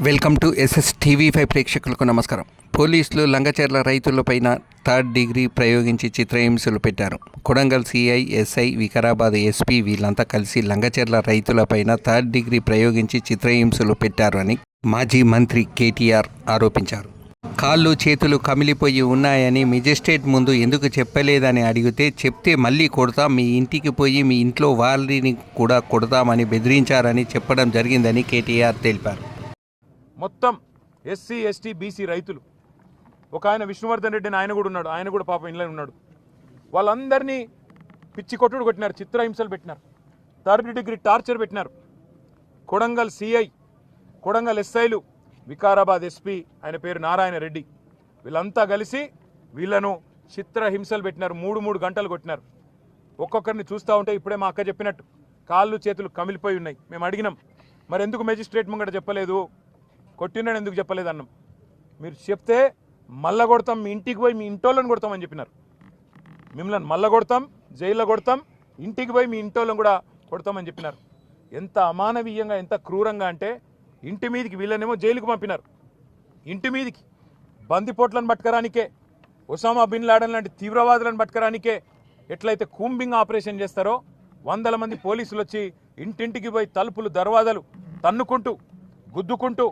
Welcome to SS TV5 ప్రేక్షకులకు నమస్కారం. పోలీసులు లంగచెర్ల రైతులపైన థర్డ్ డిగ్రీ ప్రయోగించి చిత్రహింసలు పెట్టారు. Kodangal CI, SI, Vikarabad SP వీళ్ళంతా కలిసి లంగచెర్ల రైతులపైన థర్డ్ డిగ్రీ ప్రయోగించి చిత్రహింసలు పెట్టారు అని మాజీ మంత్రి కేటీఆర్ ఆరోపించారు. కాళ్ళు చేతులు కమిలిపోయి ఉన్నాయని మెజిస్ట్రేట్ ముందు ఎందుకు చెప్పలేదని అడిగితే, చెప్తే మళ్ళీ కొడతాం, మీ ఇంటికి పోయి మీ ఇంట్లో వాళ్ళని కూడా కొడతామని బెదిరించారని చెప్పడం జరిగిందని కేటీఆర్ తెలిపారు. మొత్తం ఎస్సీ, ఎస్టీ, బీసీ రైతులు, ఒక ఆయన విష్ణువర్ధన్ రెడ్డి ఆయన కూడా ఉన్నాడు, ఆయన కూడా పాపం ఇంట్లో ఉన్నాడు. వాళ్ళందరినీ పిచ్చి కొట్టుడు కొట్టినారు, చిత్రహింసలు పెట్టినారు, థర్డ్ డిగ్రీ టార్చర్ పెట్టినారు. కొడంగల్ సిఐ, కొడంగల్ ఎస్ఐలు, వికారాబాద్ ఎస్పీ ఆయన పేరు నారాయణ రెడ్డి, వీళ్ళంతా కలిసి వీళ్ళను చిత్రహింసలు పెట్టినారు. మూడు గంటలు కొట్టినారు. ఒక్కొక్కరిని చూస్తూ ఉంటే ఇప్పుడే మా అక్క చెప్పినట్టు కాళ్ళు చేతులు కమిలిపోయి ఉన్నాయి. మేము అడిగినాం, మరి ఎందుకు మెజిస్ట్రేట్ ముంగట చెప్పలేదు, కొట్టినాడు ఎందుకు చెప్పలేదు అన్నాం. మీరు చెప్తే మళ్ళా కొడతాం, మీ ఇంటికి పోయి మీ ఇంటోళ్ళని కొడతామని చెప్పినారు. మిమ్మల్ని మళ్ళా కొడతాం, జైల్లో కొడతాం, ఇంటికి పోయి మీ ఇంటోళ్ళని కూడా కొడతామని చెప్పినారు. ఎంత అమానవీయంగా, ఎంత క్రూరంగా అంటే, ఇంటి మీదికి వీళ్ళనేమో జైలుకు పంపినారు. ఇంటి మీదికి బందిపోట్లను పట్టుకరానికే, ఒసామా బిన్ లాడెన్ లాంటి తీవ్రవాదులను పట్టుకరానికే ఎట్లయితే కూంబింగ్ ఆపరేషన్ చేస్తారో, 100 మంది పోలీసులు వచ్చి ఇంటింటికి పోయి తలుపులు దర్వాజాలు తన్నుకుంటూ, గుద్దుకుంటూ